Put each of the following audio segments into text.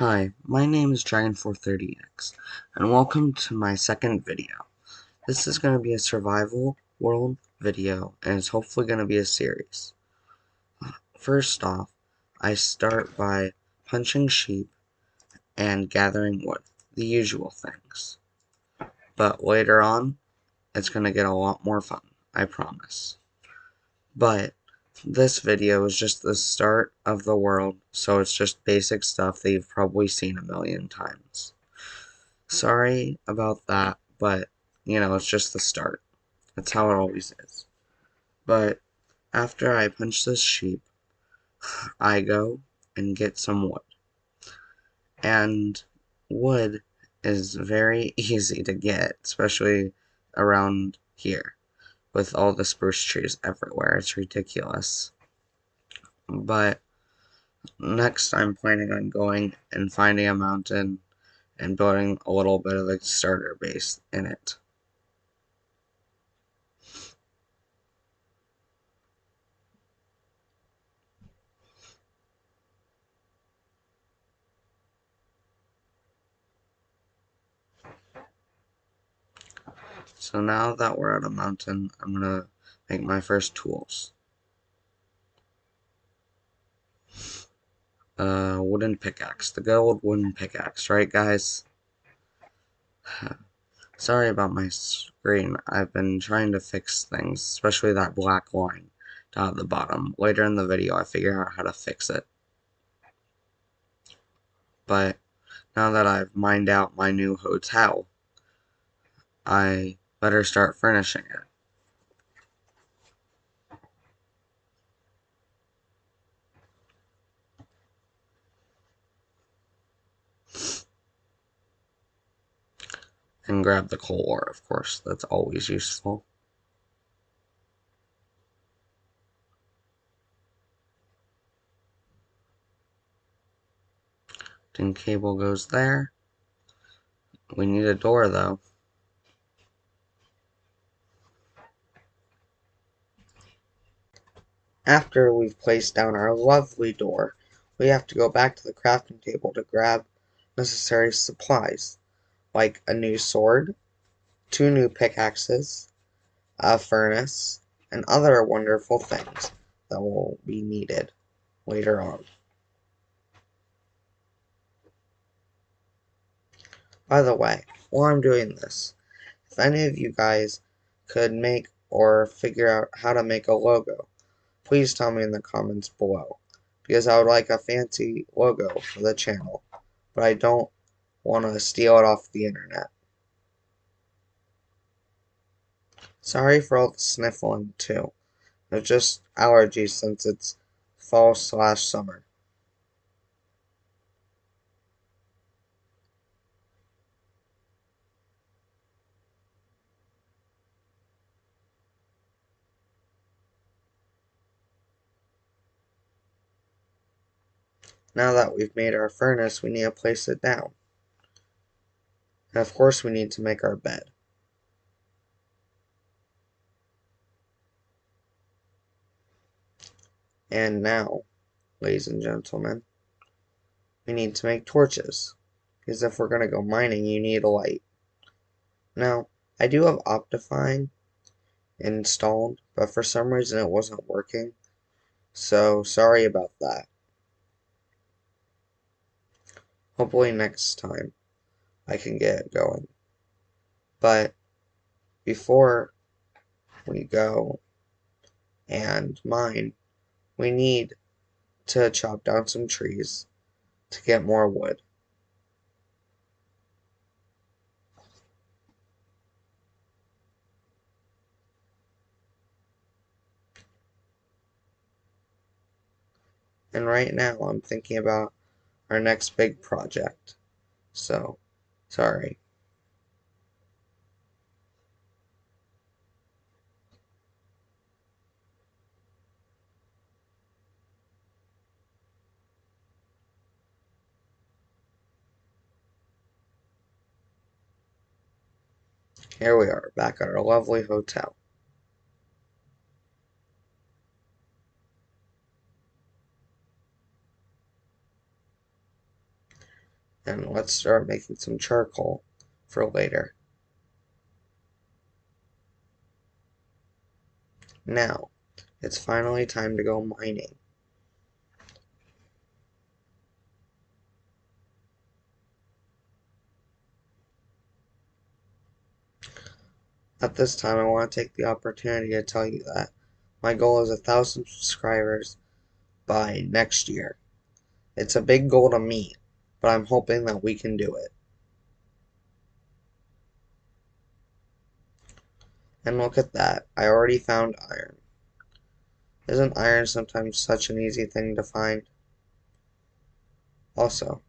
Hi, my name is Dragon430X, and welcome to my second video. This is going to be a survival world video, and it's hopefully going to be a series. First off, I start by punching sheep and gathering wood, the usual things. But later on, it's going to get a lot more fun, I promise. But this video is just the start of the world, so it's just basic stuff that you've probably seen a million times. Sorry about that, but, it's just the start. That's how it always is. But after I punch this sheep, I go and get some wood. And wood is very easy to get, especially around here, with all the spruce trees everywhere. It's ridiculous. But next, I'm planning on going and finding a mountain and building a little bit of a starter base in it. So now that we're at a mountain, I'm gonna make my first tools. Wooden pickaxe. The good old wooden pickaxe, right guys? Sorry about my screen. I've been trying to fix things, especially that black line down at the bottom. Later in the video, I figure out how to fix it. But now that I've mined out my new hotel, I better start furnishing it. And grab the coal ore, of course. That's always useful. Tin cable goes there. We need a door, though. After we've placed down our lovely door, we have to go back to the crafting table to grab necessary supplies, like a new sword, 2 new pickaxes, a furnace, and other wonderful things that will be needed later on. By the way, while I'm doing this, if any of you guys could make or figure out how to make a logo, please tell me in the comments below, because I would like a fancy logo for the channel, but I don't want to steal it off the internet. Sorry for all the sniffling too. It's just allergies since it's fall/summer. Now that we've made our furnace, we need to place it down. And of course we need to make our bed. And now, ladies and gentlemen, we need to make torches. Because if we're going to go mining, you need a light. Now, I do have Optifine installed, but for some reason it wasn't working. So, sorry about that. Hopefully next time I can get it going. But before we go and mine, we need to chop down some trees to get more wood. And right now I'm thinking about our next big project. So, sorry. Here we are, back at our lovely hotel. And let's start making some charcoal for later. Now, it's finally time to go mining. At this time, I want to take the opportunity to tell you that my goal is 1,000 subscribers by next year. It's a big goal to meet, but I'm hoping that we can do it. And look at that, I already found iron. Isn't iron sometimes such an easy thing to find? Also,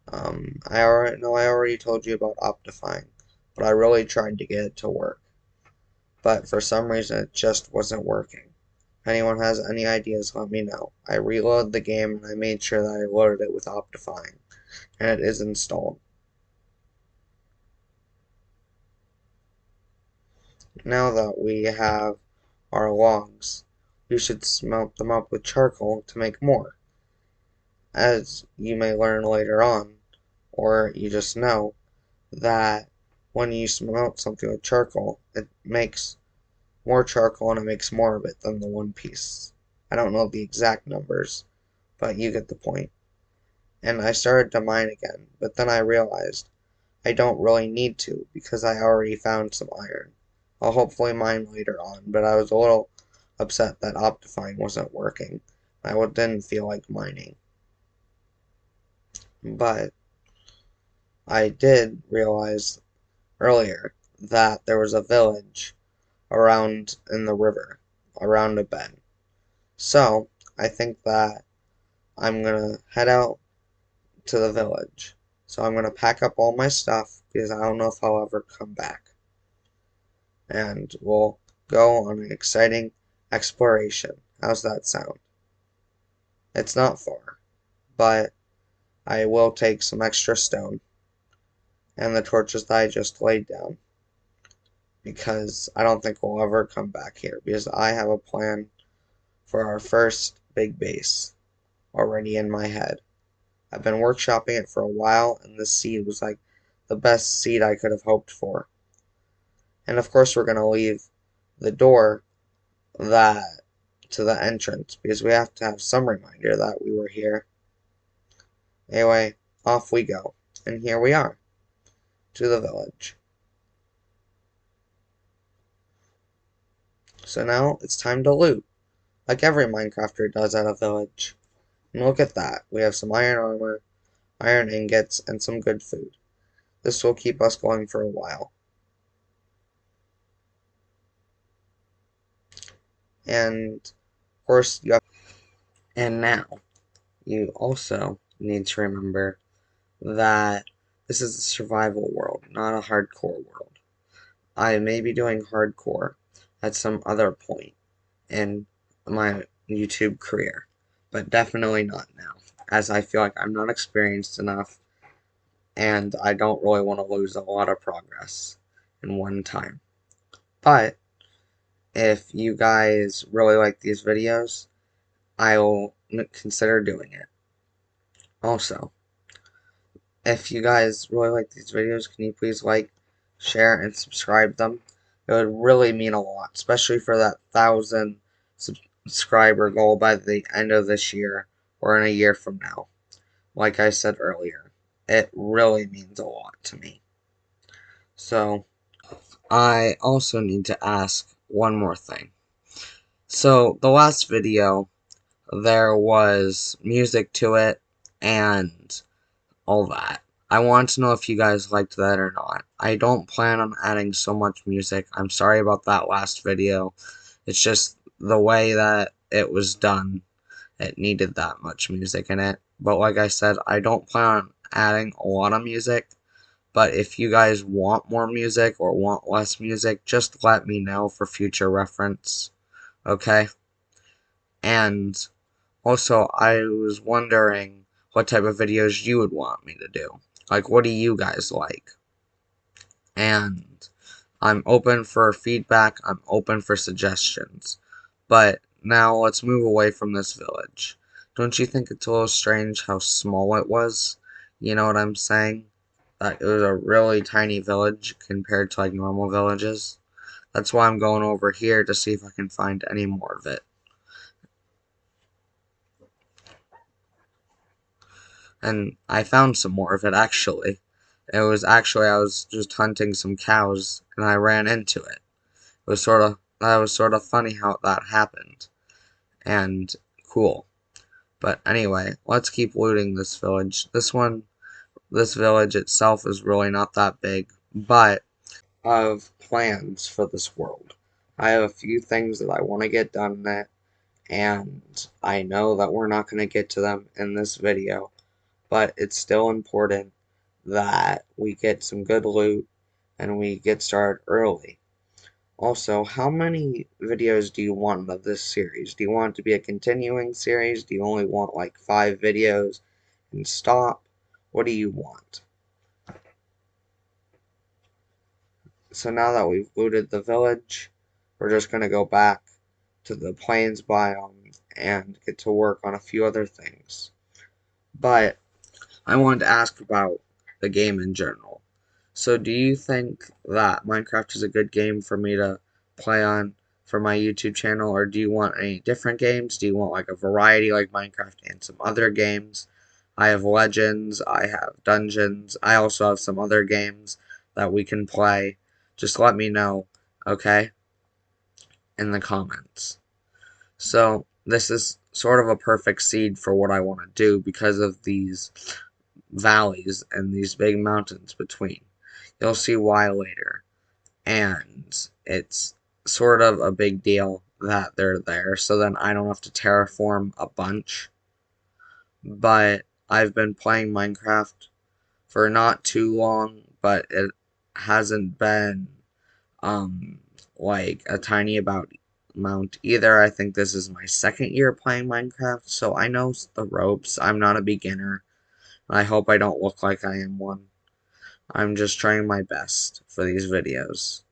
I already told you about Optifine, but I really tried to get it to work. But for some reason, it just wasn't working. If anyone has any ideas, let me know. I reloaded the game and I made sure that I loaded it with Optifine, and it is installed. Now that we have our logs, we should smelt them up with charcoal to make more. As you may learn later on, or you just know, that when you smelt something with charcoal, it makes more charcoal and it makes more of it than the one piece. I don't know the exact numbers, but you get the point. And I started to mine again, but then I realized I don't really need to because I already found some iron. I'll hopefully mine later on, but I was a little upset that Optifine wasn't working. I didn't feel like mining. But I did realize earlier that there was a village around in the river, around a bend. So I think that I'm gonna head out to the village. So I'm gonna pack up all my stuff because I don't know if I'll ever come back. And we'll go on an exciting exploration. How's that sound? It's not far, but I will take some extra stone and the torches that I just laid down because I don't think we'll ever come back here because I have a plan for our first big base already in my head. I've been workshopping it for a while, and this seed was like the best seed I could have hoped for. And of course, we're going to leave the door that to the entrance because we have to have some reminder that we were here. Anyway, off we go. And here we are, to the village. So now it's time to loot, like every Minecrafter does at a village. And look at that, we have some iron armor, iron ingots, and some good food. This will keep us going for a while. And of course, and now you also need to remember that this is a survival world, not a hardcore world. I may be doing hardcore at some other point in my YouTube career, but definitely not now, as I feel like I'm not experienced enough and I don't really want to lose a lot of progress in one time. But if you guys really like these videos, I will consider doing it. Also, if you guys really like these videos, can you please like, share, and subscribe them? It would really mean a lot, especially for that 1,000 subscriber goal by the end of this year or in a year from now. Like I said earlier, it really means a lot to me. So, I also need to ask one more thing. So, the last video, there was music to it and all that. I want to know if you guys liked that or not. I don't plan on adding so much music. I'm sorry about that last video. It's just the way that it was done. It needed that much music in it. But like I said, I don't plan on adding a lot of music. But if you guys want more music or want less music, just let me know for future reference. Okay? And also, I was wondering what type of videos you would want me to do. Like, what do you guys like? And I'm open for feedback, I'm open for suggestions. But now let's move away from this village. Don't you think it's a little strange how small it was? You know what I'm saying? That it was a really tiny village compared to like normal villages. That's why I'm going over here to see if I can find any more of it. And I found some more of it actually. It was actually I was just hunting some cows and I ran into it. It was sort of that was sort of funny how that happened and cool. But anyway, let's keep looting this village. This village itself is really not that big, but I have plans for this world. I have a few things that I want to get done in it, and I know that we're not going to get to them in this video, but it's still important that we get some good loot and we get started early. Also, how many videos do you want of this series? Do you want it to be a continuing series? Do you only want like 5 videos and stop? What do you want? So now that we've looted the village, we're just going to go back to the plains biome and get to work on a few other things. But I wanted to ask about the game in general. So do you think that Minecraft is a good game for me to play on for my YouTube channel, or do you want any different games? Do you want like a variety like Minecraft and some other games? I have Legends, I have Dungeons, I also have some other games that we can play. Just let me know, okay, in the comments. So this is sort of a perfect seed for what I want to do because of these valleys and these big mountains between. You'll see why later. And it's sort of a big deal that they're there, so then I don't have to terraform a bunch. But I've been playing Minecraft for not too long, but it hasn't been like a tiny amount either. I think this is my second year playing Minecraft, so I know the ropes. I'm not a beginner. I hope I don't look like I am one. I'm just trying my best for these videos.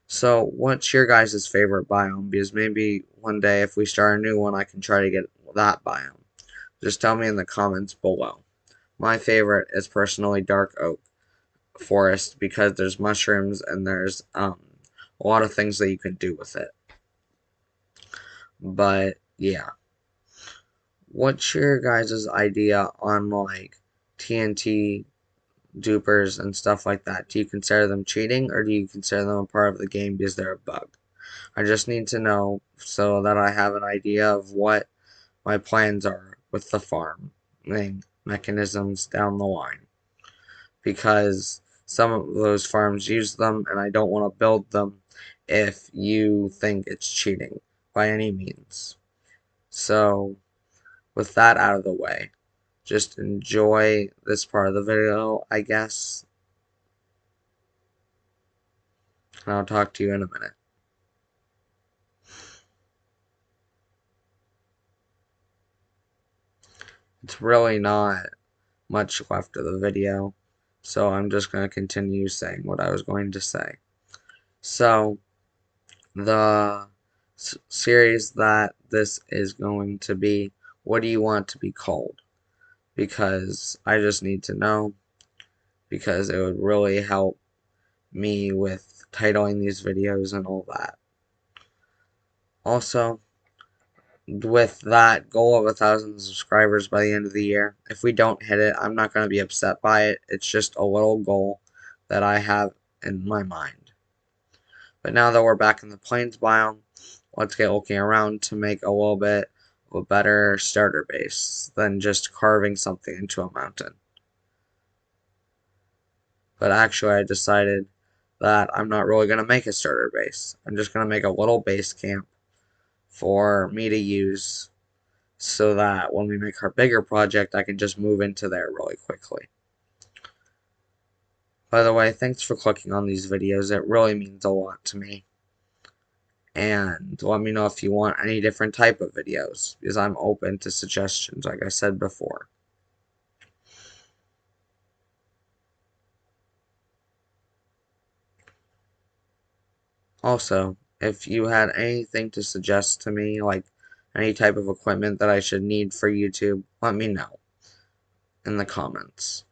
So, what's your guys' favorite biome? Because maybe one day if we start a new one, I can try to get that biome. Just tell me in the comments below. My favorite is personally Dark Oak Forest because there's mushrooms and there's a lot of things that you can do with it. But yeah, what's your guys' idea on like TNT dupers and stuff like that? Do you consider them cheating or do you consider them a part of the game because they're a bug? I just need to know so that I have an idea of what my plans are with the farming mechanisms down the line. Because some of those farms use them and I don't want to build them if you think it's cheating by any means. So, with that out of the way, just enjoy this part of the video, I guess. And I'll talk to you in a minute. It's really not much left of the video, so I'm just going to continue saying what I was going to say. So, the series that this is going to be, what do you want to be called? Because I just need to know, because it would really help me with titling these videos and all that. Also, with that goal of 1,000 subscribers by the end of the year, if we don't hit it, I'm not going to be upset by it. It's just a little goal that I have in my mind. But now that we're back in the plains biome, let's get looking around to make a little bit of a better starter base than just carving something into a mountain. But actually, I decided that I'm not really going to make a starter base. I'm just going to make a little base camp for me to use so that when we make our bigger project, I can just move into there really quickly. By the way, thanks for clicking on these videos. It really means a lot to me. And let me know if you want any different type of videos, because I'm open to suggestions, like I said before. Also, if you had anything to suggest to me, like any type of equipment that I should need for YouTube, let me know. in the comments.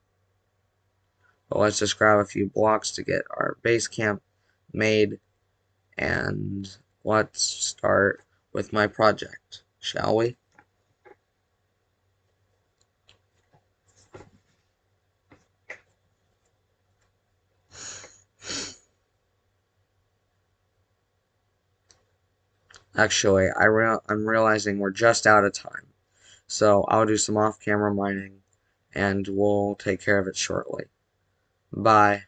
But let's just grab a few blocks to get our base camp made, and let's start with my project, shall we? Actually, I'm realizing we're just out of time, so I'll do some off-camera mining, and we'll take care of it shortly. Bye.